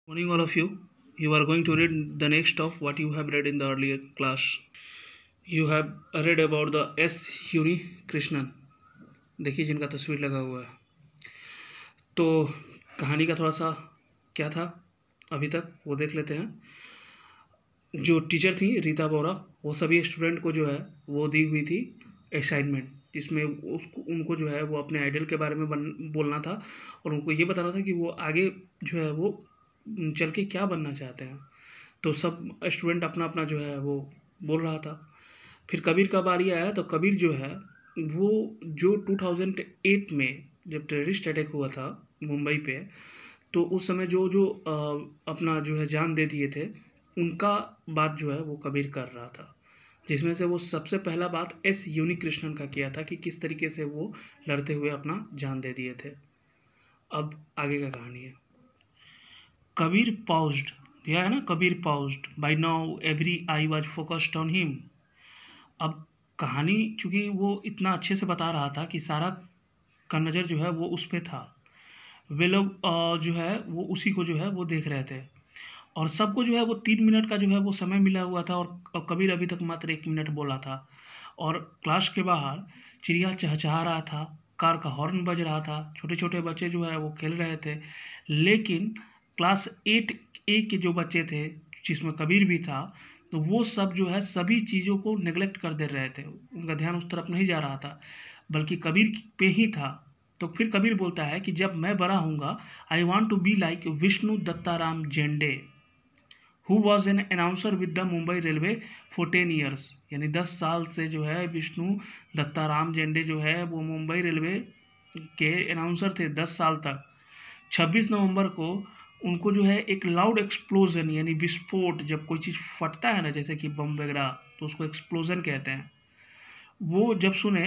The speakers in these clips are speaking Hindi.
Morning, all of you. You are going to read the next of what you have read in the earlier class. You have read about the S. Uni Krishnan. देखिए जिनका तस्वीर लगा हुआ है। तो कहानी का थोड़ा सा क्या था अभी तक वो देख लेते हैं। जो टीचर थी रीता बोरा, वो सभी स्टूडेंट को जो है वो दी हुई थी असाइनमेंट, जिसमें उनको जो है वो अपने आइडल के बारे में बोलना था और उनको ये बताना था कि वो आगे जो है वो चल के क्या बनना चाहते हैं। तो सब स्टूडेंट अपना अपना जो है वो बोल रहा था। फिर कबीर का बारी आया तो कबीर जो है वो जो 2008 में जब टेररिस्ट अटैक हुआ था मुंबई पे, तो उस समय जो जो अपना जो है जान दे दिए थे उनका बात जो है वो कबीर कर रहा था, जिसमें से वो सबसे पहला बात एस यूनि कृष्णन का किया था कि किस तरीके से वो लड़ते हुए अपना जान दे दिए थे। अब आगे का कहानी है। कबीर paused, दिया है ना, Kabir paused. By now every eye was focused on him. अब कहानी चूँकि वो इतना अच्छे से बता रहा था कि सारा का नज़र जो है वो उस पर था। वे लोग जो है वो उसी को जो है वो देख रहे थे और सबको जो है वो 3 मिनट का जो है वो समय मिला हुआ था और कबीर अभी तक मात्र 1 मिनट बोला था। और क्लास के बाहर चिड़िया चहचहा रहा था, कार का हॉर्न बज रहा था, छोटे छोटे बच्चे जो है वो खेल रहे थे। लेकिन क्लास 8A के जो बच्चे थे जिसमें कबीर भी था, तो वो सब जो है सभी चीज़ों को नेग्लेक्ट कर दे रहे थे, उनका ध्यान उस तरफ नहीं जा रहा था बल्कि कबीर पे ही था। तो फिर कबीर बोलता है कि जब मैं बड़ा हूँगा I want to be like Vishnu Dattaram Zende who was an announcer with the Mumbai railway for 10 years. यानी 10 साल से जो है विष्णु दत्ताराम जेंडे जो है वो मुंबई रेलवे के अनाउंसर थे 10 साल तक। 26 नवंबर को उनको जो है एक लाउड एक्सप्लोजन यानी विस्फोट, जब कोई चीज़ फटता है ना जैसे कि बम वगैरह, तो उसको एक्सप्लोजन कहते हैं, वो जब सुने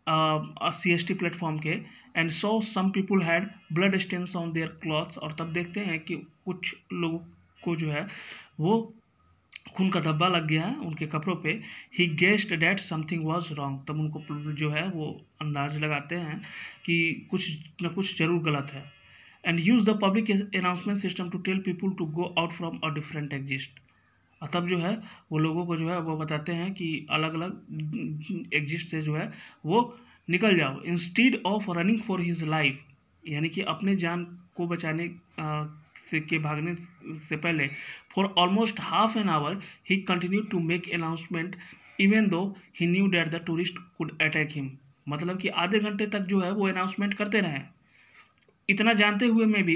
CST प्लेटफॉर्म के and so some people had blood stains on their clothes. और तब देखते हैं कि कुछ लोगों को जो है वो खून का धब्बा लग गया है उनके कपड़ों पे। He guessed that something was wrong. तब उनको जो है वो अंदाज लगाते हैं कि कुछ न कुछ जरूर गलत है। And use the public announcement system to tell people to go out from a different exist. और तब जो है वो लोगों को जो है वो बताते हैं कि अलग अलग एग्जिस्ट से जो है वो निकल जाओ, instead of running for his life. यानी कि अपने जान को बचाने से के भागने से पहले for almost half an hour ही continue to make announcement even though he knew that the tourist could attack him. मतलब कि आधे घंटे तक जो है वो अनाउंसमेंट करते रहे, इतना जानते हुए में भी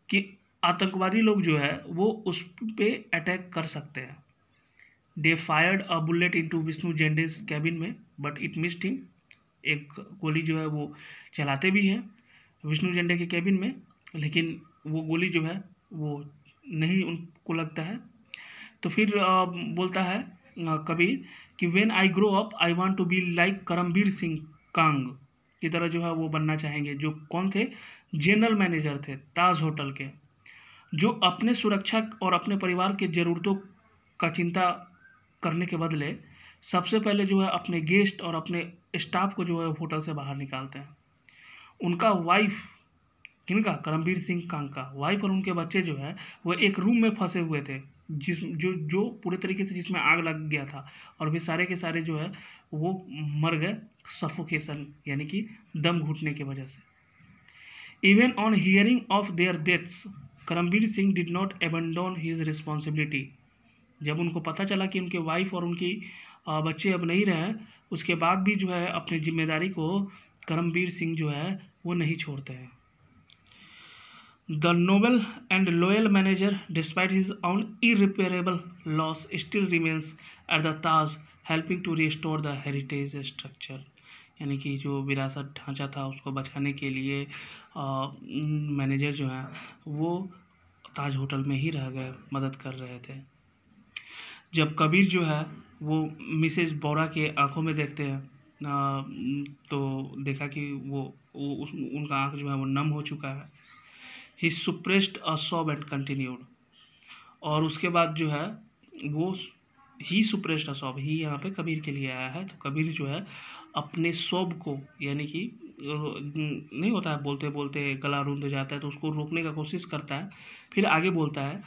कि आतंकवादी लोग जो है वो उस पे अटैक कर सकते हैं। They fired a bullet into Vishnu Zende's cabin में बट इट मिस्ड हिम। एक गोली जो है वो चलाते भी हैं विष्णु जेंडे के कैबिन में, लेकिन वो गोली जो है वो नहीं उनको लगता है। तो फिर बोलता है कबीर कि when I grow up I want to be like Karambir Singh Kang की तरह जो है वो बनना चाहेंगे। जो कौन थे? जनरल मैनेजर थे ताज होटल के, जो अपने सुरक्षा और अपने परिवार के ज़रूरतों का चिंता करने के बदले सबसे पहले जो है अपने गेस्ट और अपने स्टाफ को जो है होटल से बाहर निकालते हैं। उनका वाइफ, किनका? करमबीर सिंह कांग का वाइफ और उनके बच्चे जो है वो एक रूम में फंसे हुए थे जो पूरे तरीके से जिसमें आग लग गया था और वे सारे के सारे जो है वो मर गए सफोकेशन यानी कि दम घुटने की वजह से। Even on hearing of their deaths Karambir Singh did not abandon his responsibility. जब उनको पता चला कि उनके वाइफ और उनकी बच्चे अब नहीं रहे, उसके बाद भी जो है अपनी जिम्मेदारी को करमबीर सिंह जो है वो नहीं छोड़ते हैं। The noble and loyal manager despite his own irreparable loss still remains at the Taj helping to restore the heritage structure. यानी कि जो विरासत ढांचा था उसको बचाने के लिए मैनेजर जो है वो ताज होटल में ही रह गए, मदद कर रहे थे। जब कबीर जो है वो मिसेज बोरा के आंखों में देखते हैं तो देखा कि उनका आंख जो है वो नम हो चुका है। He suppressed a sob and continued. और उसके बाद जो है वो ही सुप्रेस्ड अ सॉब, ही यहाँ पे कबीर के लिए आया है। तो कबीर जो है अपने सॉब को यानी कि नहीं होता है, बोलते बोलते गला रूंध जाता है, तो उसको रोकने का कोशिश करता है। फिर आगे बोलता है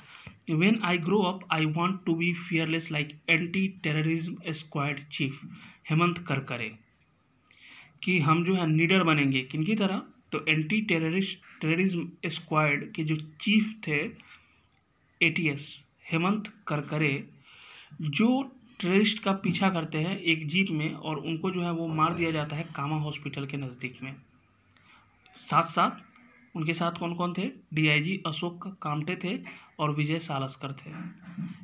when I grow up I want to be fearless like anti terrorism squad chief Hemant Karkare, कि हम जो है निडर बनेंगे किनकी तरह, तो एंटी टेररिज्म स्क्वाड के जो चीफ थे एटीएस हेमंत करकरे, जो टेररिस्ट का पीछा करते हैं एक जीप में, और उनको जो है वो मार दिया जाता है कामा हॉस्पिटल के नज़दीक में। साथ साथ उनके साथ कौन कौन थे, डीआईजी अशोक कामटे थे और विजय सालस्कर थे।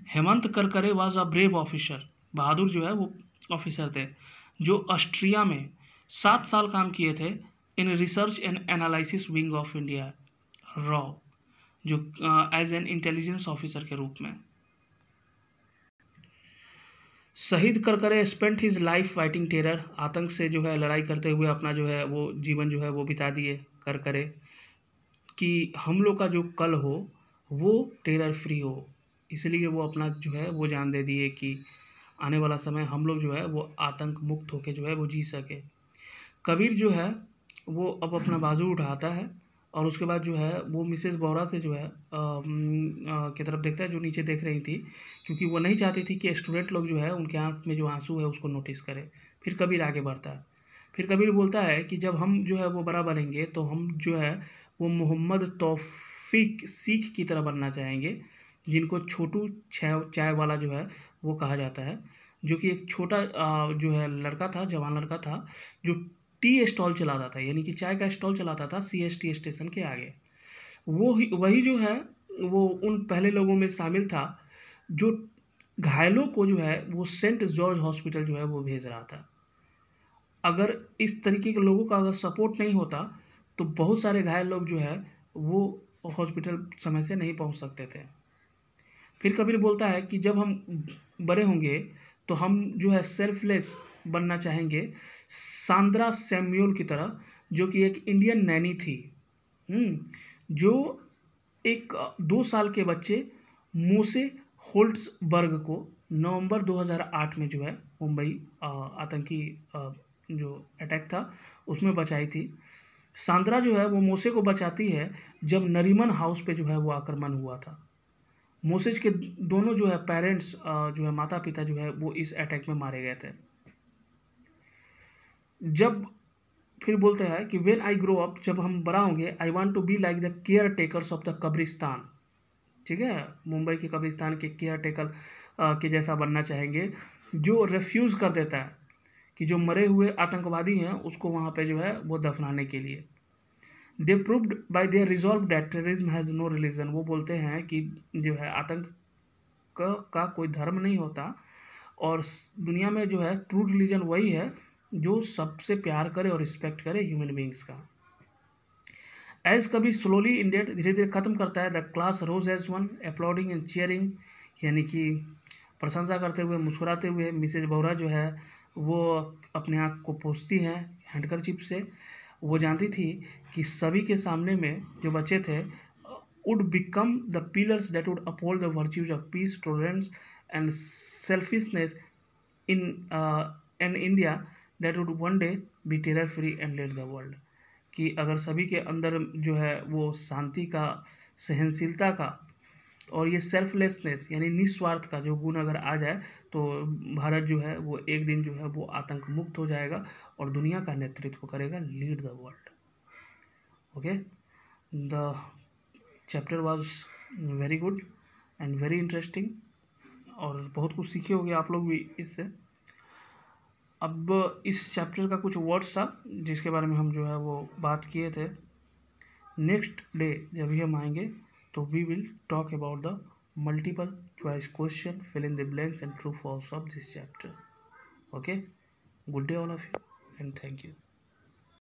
Hemant Karkare was a brave officer, बहादुर जो है वो ऑफिसर थे, जो ऑस्ट्रिया में 7 साल काम किए थे in research and analysis wing of India raw, जो एज एन इंटेलिजेंस ऑफिसर के रूप में। शहीद Karkare spent his life fighting terror, आतंक से जो है लड़ाई करते हुए अपना जो है वो जीवन जो है वो बिता दिए करकरे, कि हम लोग का जो कल हो वो टेरर फ्री हो, इसलिए वो अपना जो है वो जान दे दिए कि आने वाला समय हम लोग जो है वो आतंक मुक्त होके जो है वो जी सके। कबीर जो है वो अब अपना बाजू उठाता है और उसके बाद जो है वो मिसेस बोरा से जो है की तरफ देखता है, जो नीचे देख रही थी, क्योंकि वो नहीं चाहती थी कि स्टूडेंट लोग जो है उनके आँख में जो आंसू है उसको नोटिस करे। फिर कबीर आगे बढ़ता है, फिर कबीर बोलता है कि जब हम जो है वो बड़ा बनेंगे तो हम जो है वो मोहम्मद तौफीक सीख की तरह बनना चाहेंगे, जिनको छोटू चाय वाला जो है वो कहा जाता है, जो कि एक छोटा जो है लड़का था, जवान लड़का था, जो टी स्टॉल चलाता था, यानी कि चाय का स्टॉल चलाता था सीएसटी स्टेशन के आगे। वही जो है वो उन पहले लोगों में शामिल था जो घायलों को जो है वो सेंट जॉर्ज हॉस्पिटल जो है वो भेज रहा था। अगर इस तरीके के लोगों का अगर सपोर्ट नहीं होता तो बहुत सारे घायल लोग जो है वो हॉस्पिटल समय से नहीं पहुंच सकते थे। फिर कबीर बोलता है कि जब हम बड़े होंगे तो हम जो है सेल्फलेस बनना चाहेंगे, सांद्रा सैमुअल की तरह, जो कि एक इंडियन नैनी थी, जो एक 2 साल के बच्चे मोसे होल्ट्सबर्ग को नवंबर 2008 में जो है मुंबई आतंकी जो अटैक था उसमें बचाई थी। सांद्रा जो है वो मोसे को बचाती है जब नरीमन हाउस पे जो है वो आक्रमण हुआ था। मोसेज के दोनों जो है पेरेंट्स जो है माता पिता जो है वो इस अटैक में मारे गए थे। जब फिर बोलते हैं कि व्हेन आई ग्रो अप, जब हम बड़ा होंगे, I want to be like the caretakers of the kabristan, ठीक है, मुंबई के कब्रिस्तान के केयर टेकर के जैसा बनना चाहेंगे, जो रिफ्यूज़ कर देता है कि जो मरे हुए आतंकवादी हैं उसको वहाँ पे जो है वो दफनाने के लिए। They proved by their resolve that terrorism has no religion, वो बोलते हैं कि जो है आतंक का कोई धर्म नहीं होता, और दुनिया में जो है ट्रू रिलीजन वही है जो सबसे प्यार करे और रिस्पेक्ट करे ह्यूमन बींग्स का। एज कबीर स्लोली इंडियन, धीरे धीरे खत्म करता है, the class rose as one applauding and cheering, यानी कि प्रशंसा करते हुए मुस्कुराते हुए। मिसेज बोरा जो है वो अपने आँख को पोंछती हैं हैंडकरचिप से, वो जानती थी कि सभी के सामने में जो बच्चे थे would become the pillars that would uphold the virtues of peace, tolerance and selfishness in an India that would one day be terror free and lead the world, कि अगर सभी के अंदर जो है वो शांति का, सहनशीलता का और ये सेल्फलेसनेस यानी निस्वार्थ का जो गुण अगर आ जाए तो भारत जो है वो एक दिन जो है वो आतंक मुक्त हो जाएगा और दुनिया का नेतृत्व करेगा, lead the world. Okay, the chapter was very good and very interesting, और बहुत कुछ सीखे होंगे आप लोग भी इससे। अब इस चैप्टर का कुछ वर्ड्स था जिसके बारे में हम जो है वो बात किए थे। नेक्स्ट डे जब भी हम आएंगे तो we will talk about the multiple choice question, fill in the blanks and true false of this chapter. Okay, good day all of you and thank you.